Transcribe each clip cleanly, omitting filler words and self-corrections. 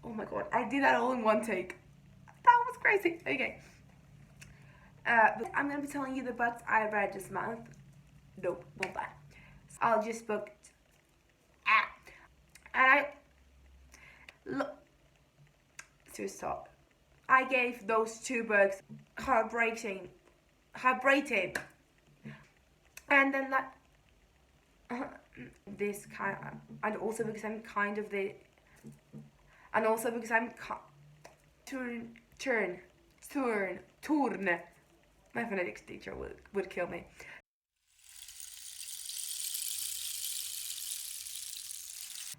Oh my god, I did that all in one take. That was crazy. Okay. But I'm gonna be telling you the books I read this month. Nope, not that. So I'll just book. And I look to stop. I gave those two books heartbreaking, and then that this kind of, and also because I'm kind of the, and also because I'm turn. My phonetics teacher would kill me.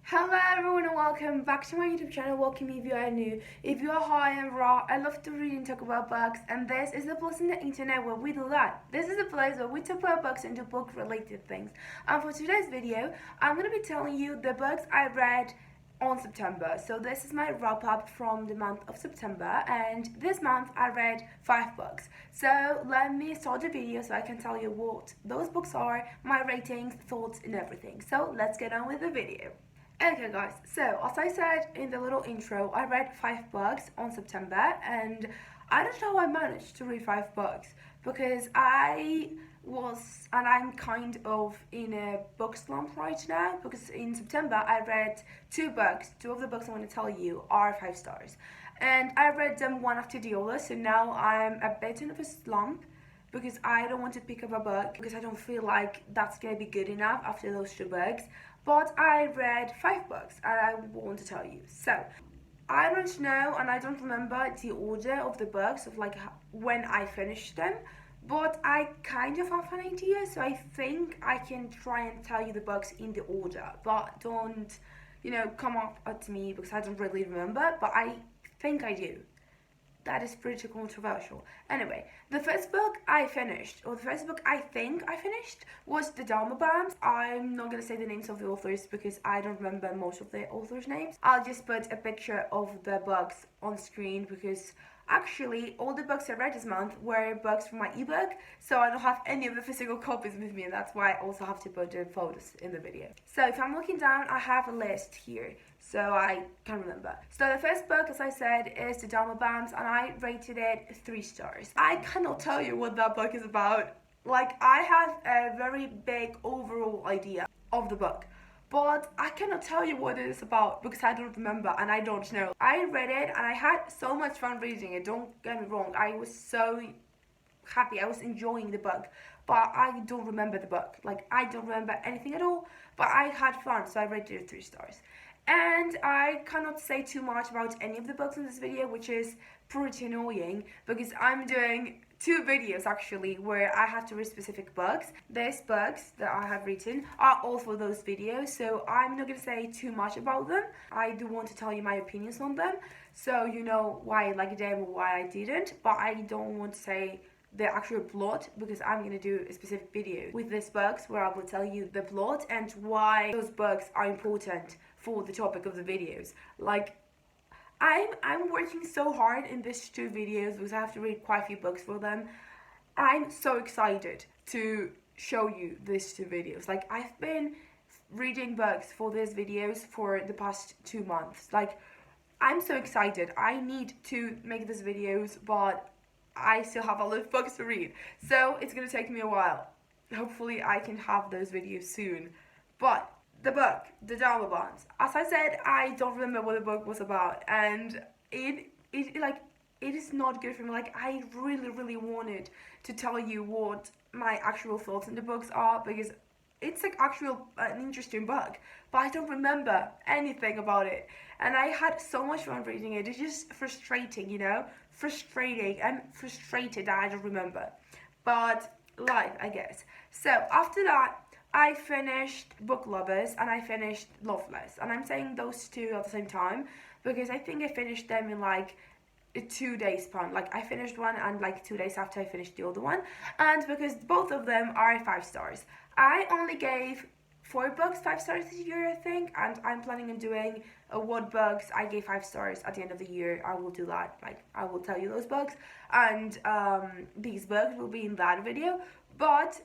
Hello everyone and welcome back to my YouTube channel. Welcome if you are new. If you are high and raw, I love to read and talk about books, and this is the place on the internet where we do that. This is the place where we talk about books and do book related things. And for today's video, I'm going to be telling you the books I read on September. So this is my wrap up from the month of September, and this month I read 5 books. So let me start the video so I can tell you what those books are, my ratings, thoughts and everything. So let's get on with the video. Okay guys, so as I said in the little intro, I read 5 books on September, and I don't know how I managed to read 5 books because I'm kind of in a book slump right now, because in September I read 2 books. 2 of the books I want to tell you are 5 stars, and I read them one after the other, so now I'm a bit in a slump because I don't want to pick up a book because I don't feel like that's gonna be good enough after those 2 books. But I read 5 books and I want to tell you. So I don't know and I don't remember the order of the books of like when I finished them, but I kind of have an idea, so I think I can try and tell you the books in the order, but don't, come up at me because I don't really remember, but I think I do. That is pretty controversial. Anyway, the first book I finished, or the first book I think I finished, was The Dharma Bombs. I'm not going to say the names of the authors because I don't remember most of the authors' names. I'll just put a picture of the books on screen because actually all the books I read this month were books from my ebook, so I don't have any of the physical copies with me, and that's why I also have to put the photos in the video. So if I'm looking down, I have a list here, so I can remember. So the first book, as I said, is The Dharma Bombs, and I rated it 3 stars. I cannot tell you what that book is about. Like, I have a very big overall idea of the book, but I cannot tell you what it is about because I don't remember and I don't know. I read it and I had so much fun reading it, don't get me wrong. I was so happy, I was enjoying the book, but I don't remember the book. Like, I don't remember anything at all, but I had fun, so I rated it 3 stars. And I cannot say too much about any of the books in this video, which is pretty annoying because I'm doing 2 videos actually where I have to read specific books. These books that I have written are all for those videos, so I'm not going to say too much about them. I do want to tell you my opinions on them, so you know why I liked them or why I didn't, but I don't want to say the actual plot because I'm going to do a specific video with these books where I will tell you the plot and why those books are important for the topic of the videos. Like, I'm working so hard in these 2 videos because I have to read quite a few books for them. I'm so excited to show you these 2 videos. Like, I've been reading books for these videos for the past 2 months. Like, I'm so excited. I need to make these videos, but I still have a lot of books to read, so it's gonna take me a while. Hopefully I can have those videos soon. But the book, The Dharma Bombs, as I said, I don't remember what the book was about, and it is not good for me. Like, I really wanted to tell you what my actual thoughts on the books are because it's like an interesting book, but I don't remember anything about it, and I had so much fun reading it. It's just frustrating, frustrating and frustrated that I don't remember, but life, I guess. So after that I finished Book Lovers and I finished Loveless, and I'm saying those 2 at the same time because I think I finished them in like a 2-day span. Like, I finished one and like 2 days after I finished the other one, and because both of them are 5 stars. I only gave 4 books 5 stars this year, I think, and I'm planning on doing what books I gave 5 stars at the end of the year. I will do that. Like, I will tell you those books, and these books will be in that video. But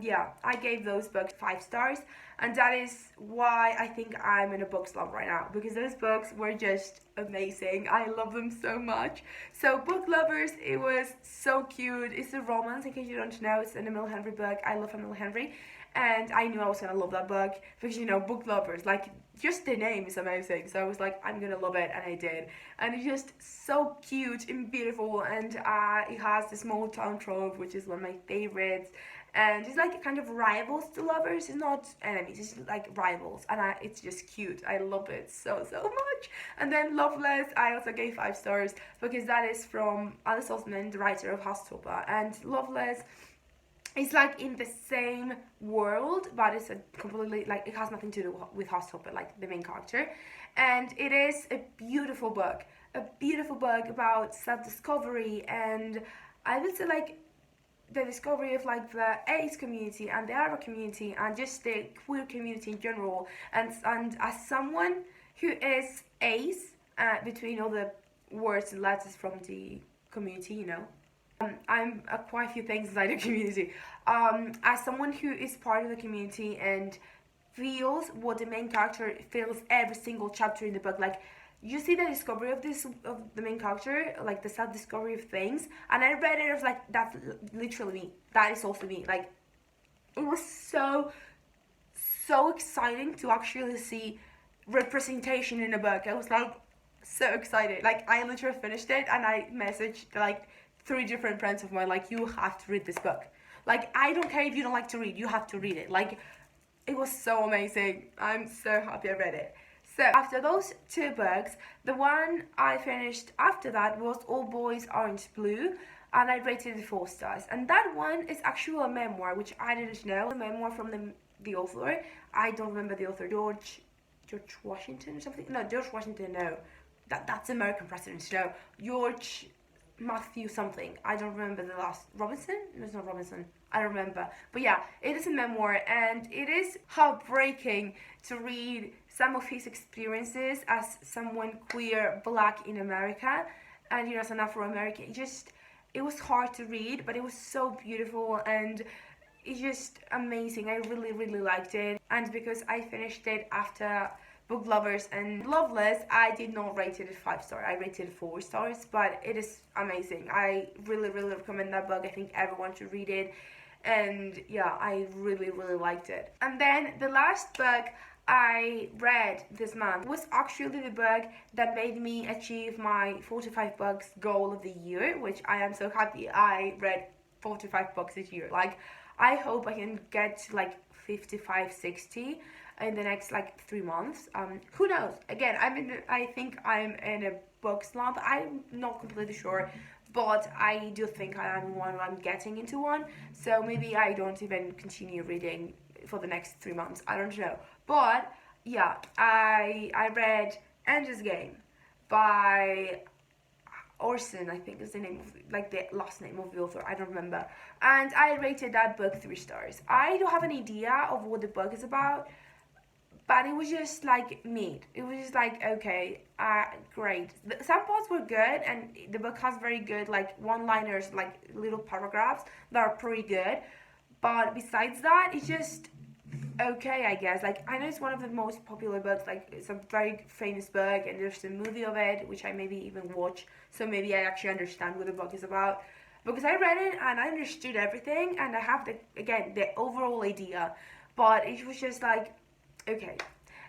yeah, I gave those books 5 stars, and that is why I think I'm in a book slump right now, because those books were just amazing. I love them so much. So Book Lovers, it was so cute. It's a romance, in case you don't know. It's an Emil Henry book. I love Emil Henry, and I knew I was gonna love that book because, you know, Book Lovers, like, just the name is amazing. So I was like, I'm gonna love it, and I did. And it's just so cute and beautiful, and it has the small town trope, which is one of my favorites. And it's like kind of rivals to lovers. It's not enemies. It's like rivals, and it's just cute. I love it so much. And then Loveless, I also gave 5 stars because that is from Alice Osman, the writer of Housetopper. And Loveless, it's like in the same world, but it's a completely, like, it has nothing to do with Housetopper, like the main character. And it is a beautiful book about self-discovery, and I would say like the discovery of like the ace community and the Arab community and just the queer community in general. And as someone who is ace, between all the words and letters from the community, you know, I'm quite a few things inside the community. As someone who is part of the community and feels what the main character feels every single chapter in the book, like, you see the discovery of the main character, like the self-discovery of things, and I read it, I was like, that's literally me. That is also me. Like, it was so exciting to actually see representation in a book. I was like so excited. Like, I literally finished it and I messaged like 3 different friends of mine, like, you have to read this book. Like, I don't care if you don't like to read, you have to read it. Like, it was so amazing. I'm so happy I read it. So after those 2 books, the one I finished after that was All Boys Aren't Blue, and I rated it 4 stars. And that one is actually a memoir, which I didn't know. A memoir from the author. I don't remember the author. George Washington or something? No, George Washington, no. That's American president, no. George Matthew something. I don't remember the last. Robinson? No, it's not Robinson. I don't remember. But yeah, it is a memoir, and it is heartbreaking to read some of his experiences as someone queer, black in America, and, you know, as an Afro-American. It was hard to read, but it was so beautiful, and it's just amazing. I really liked it. And because I finished it after Book Lovers and Loveless, I did not rate it 5 stars. I rated it 4 stars, but it is amazing. I really recommend that book. I think everyone should read it. And yeah, I really liked it. And then the last book I read this month was actually the book that made me achieve my 45 books goal of the year, which I am so happy I read 45 books this year. Like, I hope I can get to like 55, 60 in the next like 3 months. Who knows? Again, I think I'm in a book slump. I'm not completely sure, but I do think I'm getting into one. So maybe I don't even continue reading for the next 3 months. I don't know. But yeah, I read Ender's Game by Orson, I think is the name of, like, the last name of the author. I don't remember. And I rated that book 3 stars. I don't have an idea of what the book is about, but it was just like me. It was just like, okay, great. Some parts were good, and the book has very good like one-liners, like little paragraphs that are pretty good. But besides that, it's just okay, I guess. Like, I know it's one of the most popular books. Like, it's a very famous book, and there's a movie of it, which I maybe even watch. So maybe I actually understand what the book is about, because I read it and I understood everything, and I have the overall idea. But it was just like, okay.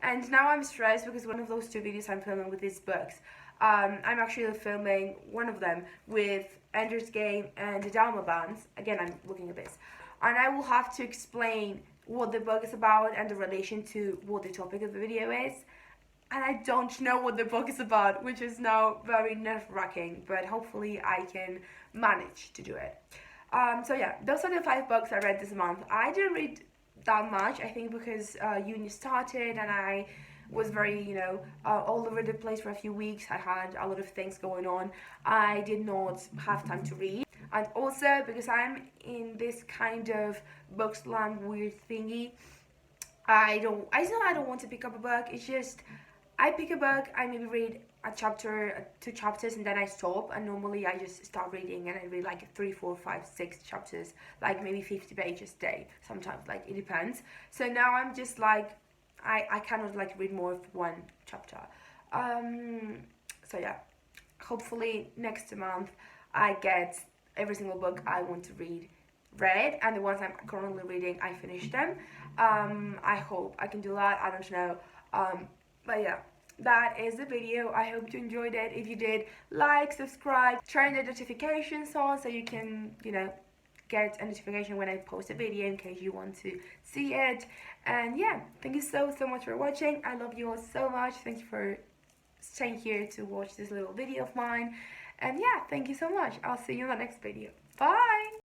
And now I'm stressed because one of those 2 videos I'm filming with these books, I'm actually filming one of them with Ender's Game and the Dharma Bands. Again, I'm looking at this, and I will have to explain what the book is about and the relation to what the topic of the video is. And I don't know what the book is about, which is now very nerve-wracking, but hopefully I can manage to do it. So yeah, those are the 5 books I read this month. I didn't read that much, I think, because uni started and I was very, you know, all over the place for a few weeks. I had a lot of things going on. I did not have time to read. And also because I'm in this kind of book slump weird thingy, I don't want to pick up a book. It's just, I pick a book, I maybe read a chapter, 2 chapters, and then I stop. And normally I just start reading and I read like 3, 4, 5, 6 chapters, like maybe 50 pages a day. Sometimes, like it depends. So now I'm just like, I cannot like read more of one chapter. So yeah, hopefully next month I get every single book I want to read, and the ones I'm currently reading, I finish them. I hope I can do that. I don't know. But yeah, that is the video. I hope you enjoyed it. If you did, like, subscribe, turn the notifications on so you can, get a notification when I post a video in case you want to see it. And yeah, thank you so much for watching. I love you all so much. Thank you for staying here to watch this little video of mine. And yeah, thank you so much. I'll see you in the next video. Bye!